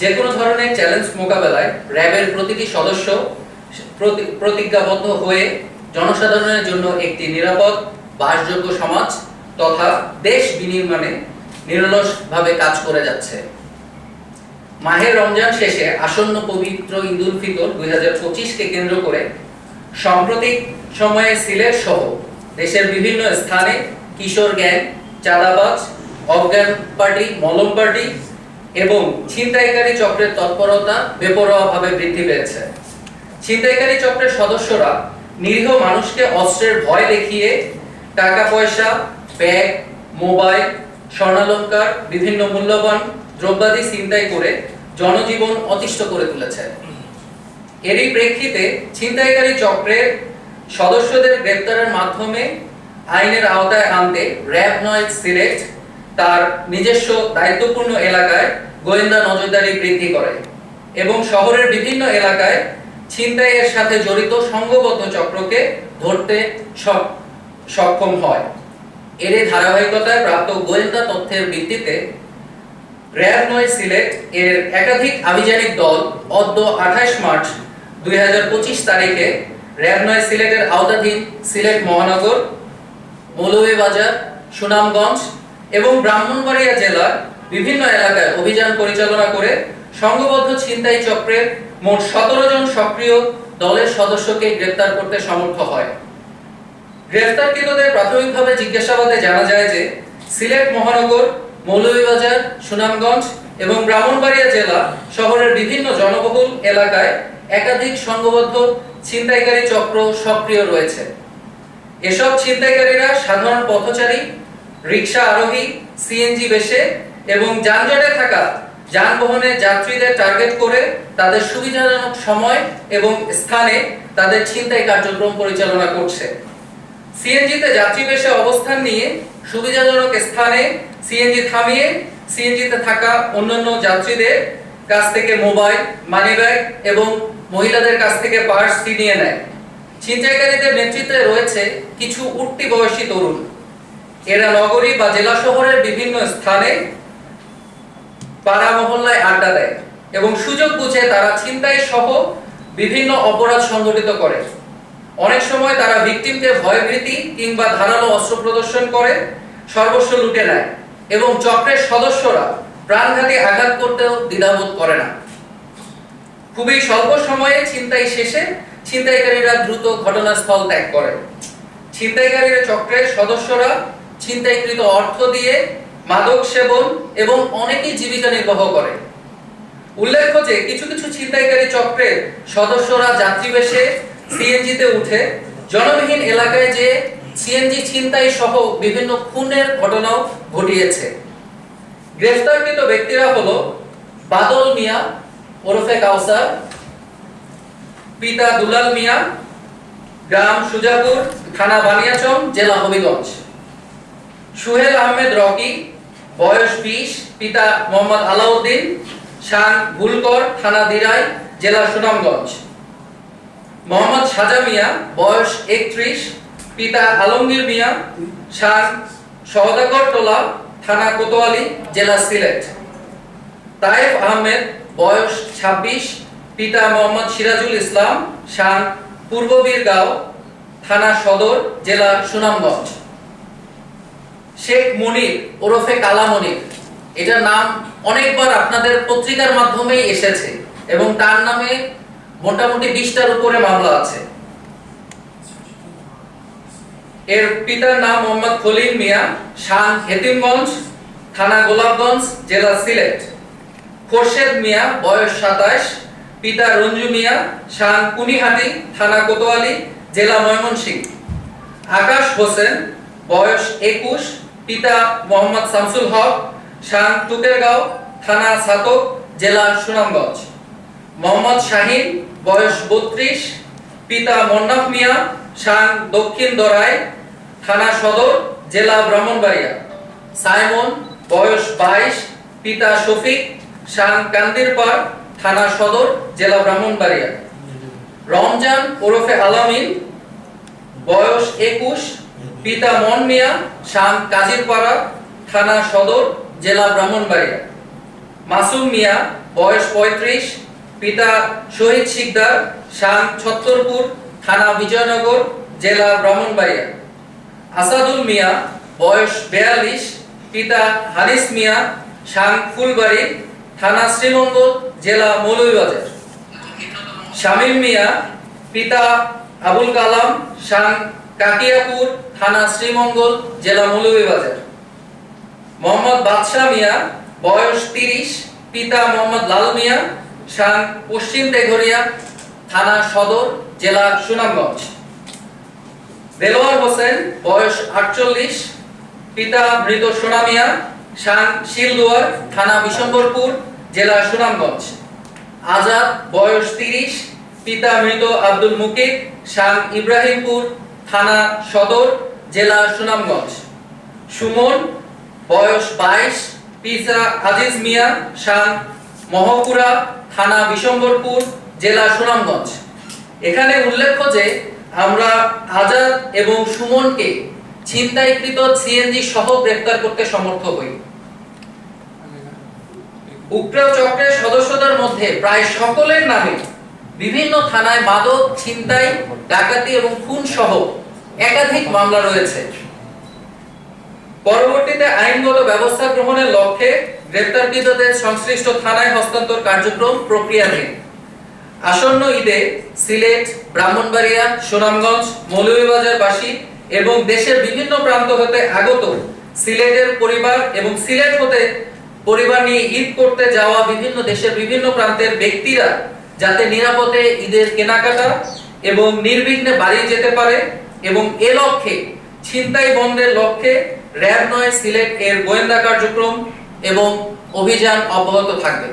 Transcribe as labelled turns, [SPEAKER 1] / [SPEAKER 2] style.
[SPEAKER 1] যে কোনো ধরনের চ্যালেঞ্জ মোকাবেলায় র্যাবের প্রতিটি সদস্য প্রতিজ্ঞাবদ্ধ হয়ে জনসাধারণের জন্য একটি নিরাপদ বাসযোগ্য সমাজ তথা দেশ বিনির্মাণে নিরলসভাবে কাজ করে যাচ্ছে। মাহে রমজান শেষে আসন্ন পবিত্র ঈদুল ফিতর 2025-কে কেন্দ্র করে সাম্প্রতিক সময়ে সিলেট সহ দেশের বিভিন্ন স্থানে কিশোর গ্যাং, চাঁদাবাজ, অজ্ঞান পার্টি, মলম পার্টি এবং ছিনতাইকারী চক্রের তৎপরতা বেপরোয়াভাবে বৃদ্ধি পেয়েছে। ছিনতাইকারী চক্রের সদস্যরা নিরীহ মানুষকে অস্ত্রের ভয় দেখিয়ে টাকা পয়সা, ব্যাগ, মোবাইল, স্বর্ণালংকার, বিভিন্ন মূল্যবান দ্রব্যাদি ছিনতাই করে জনজীবন অতিষ্ঠ করে তুলেছে। এরই প্রেক্ষিতে ছিনতাইকারী চক্রের সদস্যদের গ্রেপ্তারের মাধ্যমে আইনের আওতায় আনতে র্যাব 9 সিলেট তার নিজস্ব দায়িত্বপূর্ণ এলাকায় গোয়েন্দা নজরদারি বৃদ্ধি করে এবং শহরের বিভিন্ন এলাকায় ছিনতাইয়ের সাথে জড়িত সংঘবদ্ধ চক্রকে ধরতে সক্ষম হয়। এর ধারাবাহিকতায় প্রাপ্ত গোয়েন্দা তথ্যের ভিত্তিতে র্যাব 9 সিলেট এর একাধিক আভিযানিক দল অদ্য 28 মার্চ 2025 তারিখে র্যাব 9 সিলেটের আওতাধীন সিলেট মহানগর, মৌলভীবাজার, সুনামগঞ্জ এবং ব্রাহ্মণবাড়িয়া জেলার বিভিন্ন এলাকায় অভিযান পরিচালনা করে সংঘবদ্ধ ছিনতাই চক্রের মোট 17 জন সক্রিয় দলের সদস্যকে গ্রেফতার করতে সমর্থ হয়। গ্রেফতারকৃতদের প্রাথমিকভাবে জিজ্ঞাসাবাদে জানা যায় যে সিলেট মহানগর, মৌলভীবাজার, সুনামগঞ্জ এবং ব্রাহ্মণবাড়িয়া জেলা শহরের বিভিন্ন জনবহুল এলাকায় একাধিক সংঘবদ্ধ ছিনতাইকারী চক্র সক্রিয় রয়েছে। এসব ছিনতাইকারীরা সাধারণ পথচারী, রিকশা আরোহী, সিএনজি বেশে এবং যানজটে থাকা যানবাহনে যাত্রীদের টার্গেট করে তাদের সুবিধাজনক সময় এবং স্থানে তাদের ছিনতাই কার্যক্রম পরিচালনা করছে। সিএনজিতে যাত্রী বেশে অবস্থান নিয়ে সুবিধাজনক স্থানে সিএনজি থামিয়ে সিএনজিতে থাকা অন্যান্য যাত্রীদের কাছ থেকে মোবাইল, মানিব্যাগ এবং মহিলাদের কাছ থেকে পার্স ছিনিয়ে নেয়। ছিনতাইকারীদের নেতৃত্বে রয়েছে কিছু উঠতি বয়সী তরুণ। এরা নগরী বা জেলা শহরের বিভিন্ন স্থানে পাড়া মহল্লায় আড্ডা দেয় এবং সুযোগ বুঝে তারা ছিনতাই সহ বিভিন্ন অপরাধ সংঘটিত করে। অনেক সময় তারা ভিকটিমকে ভয়ভীতি কিংবা ধারালো অস্ত্র প্রদর্শন করে সর্বস্ব লুটে নেয় এবং চক্রের সদস্যরা প্রাণঘাতী আঘাত করতেও দ্বিধাবোধ করে না। খুবই স্বল্প সময়ে ছিনতাই শেষে ছিনতাইকারীরা দ্রুত ঘটনাস্থল ত্যাগ করে। ছিনতাইকারীর চক্রের সদস্যরা ছিনতাইকৃত অর্থ দিয়ে মাদক সেবন এবং অনেকেই জীবিকা নির্বাহ করে। উল্লেখ্য যে কিছু কিছু ছিনতাইকারী চক্রের সদস্যরা যাত্রীবেশে সিএনজিতে উঠে জনবিহীন এলাকায় যে সিএনজি ছিনতাই সহ বিভিন্ন খুনের ঘটনাও ঘটিয়েছে। গ্রেফতারকৃত ব্যক্তিরা হলো বাদল মিয়া ওরফে কাউসার, পিতা দুলাল মিয়া, গ্রাম সুজাপুর, থানা বানিয়াচং, জেলা হবিগঞ্জ; সুহেল আহমেদ রকি, বয়স 20, পিতা মোহাম্মদ আলাউদ্দিন, শান ভুলকর, থানা দিরাই, জেলা সুনামগঞ্জ; মোহাম্মদ সাজা মিয়া, বয়স 31, পিতা আলমগীর মিয়া, শান সওদাগর টোলা, থানা কোতোয়ালি, জেলা সিলেট; তায়েফ আহমেদ, বয়স 26, পিতা মোহাম্মদ সিরাজুল ইসলাম, শান পূর্ব বীরগাঁও, থানা সদর, জেলা সুনামগঞ্জ; শেখ মনির ওরফে কালা মনির, এটার নাম অনেকবার আপনাদের পত্রিকার মাধ্যমেই এসেছে এবং তার নামে মোটামুটি 20টার উপরে মামলা আছে। এর পিতার নাম মোহাম্মদ খলিল মিয়া, শান হেতিমগঞ্জ, থানা গোলাপগঞ্জ, জেলা সিলেট; খোরশেদ মিয়া, বয়স 27, পিতা রঞ্জু মিয়া, শান কুনিহাটি, থানা কোতোয়ালি, জেলা ময়মনসিংহ; আকাশ হোসেন, বয়স 21, পিতা মোহাম্মদ শামসুল হক, শান টুকেরগাঁও, থানা ছাতক, জেলা সুনামগঞ্জ; মোহাম্মদ শাহিন, বয়স 32, পিতা মন্নাফ মিয়া, শান দক্ষিণ দরাই, থানা সদর, জেলা ব্রাহ্মণবাড়িয়া; সাইমন, বয়স 22, পিতা শফিক, শান কান্দিরপাড়, থানা সদর, জেলা ব্রাহ্মণবাড়িয়া; রমজান ওরফে আলামিন, বয়স 21, পিতা মন মিয়া, শান কাজিরপাড়া, থানা সদর, জেলা ব্রাহ্মণবাড়িয়া; মাসুম মিয়া, বয়স 35, পিতা শহীদ শিকদার, শান ছত্তরপুর, থানা বিজয়নগর, জেলা ব্রাহ্মণবাড়িয়া। আসাদুল মিয়া, বয়স 42, পিতা হারিস মিয়া, শান ফুলবাড়ি, থানা শ্রীমঙ্গল, জেলা মৌলভীবাজার। শামীম মিয়া, পিতা আবুল কালাম, শান কাকিয়াপুর, থানা শ্রীমঙ্গল, জেলা মৌলভীবাজার। মোহাম্মদ বাদশাহ মিয়া, বয়স 30, পিতা মোহাম্মদ লাল মিয়া, শান পশ্চিম তেঘরিয়া, থানা সদর, জেলা সুনামগঞ্জ। দেলোয়ার হোসেন, বয়স 48, পিতা মৃত সোনা মিয়া, শান শিলদুয়ার, থানা বিশম্বরপুর, জেলা সুনামগঞ্জ। আজাদ, বয়স 30, পিতা মৃত আব্দুল মুকিত, শান ইব্রাহিমপুর, থানা সদর, জেলা সুনামগঞ্জ। সুমন, বয়স 22, পিতা আজিজ মিয়া, শান মহকুরা, থানা বিশম্বরপুর, জেলা সুনামগঞ্জ। এখানে উল্লেখ্য যে আমরা আজাদ এবং সুমনকে ছিনতাইকৃত সিএনজি সহ গ্রেফতার করতে সমর্থ হই। উক্ত চক্রের সদস্যদের মধ্যে প্রায় সকলের নামে বিভিন্ন থানায় মাদক, ছিনতাই, ডাকাতি এবং খুন সহ একাধিক মামলা রয়েছে। পরবর্তীতে আইনগত ব্যবস্থা গ্রহণের লক্ষ্যে গ্রেফতারকৃতদের সংশ্লিষ্ট থানায় হস্তান্তর কার্যক্রম প্রক্রিয়াধীন। আসন্ন ঈদে সিলেট, ব্রাহ্মণবাড়িয়া, সুনামগঞ্জ, মৌলভীবাজারবাসী এবং দেশের বিভিন্ন প্রান্ত হতে আগত সিলেটের পরিবার এবং সিলেট হতে পরিবার নিয়ে ঈদ করতে যাওয়া বিভিন্ন দেশের বিভিন্ন প্রান্তের ব্যক্তিরা যাতে নিরাপদে ঈদের কেনাকাটা এবং নির্বিঘ্নে বাড়ি যেতে পারে এবং এ লক্ষ্যে ছিনতাই বন্ধের লক্ষ্যে র‍্যাব ৯ সিলেট এর গোয়েন্দা কার্যক্রম এবং অভিযান অব্যাহত থাকবে।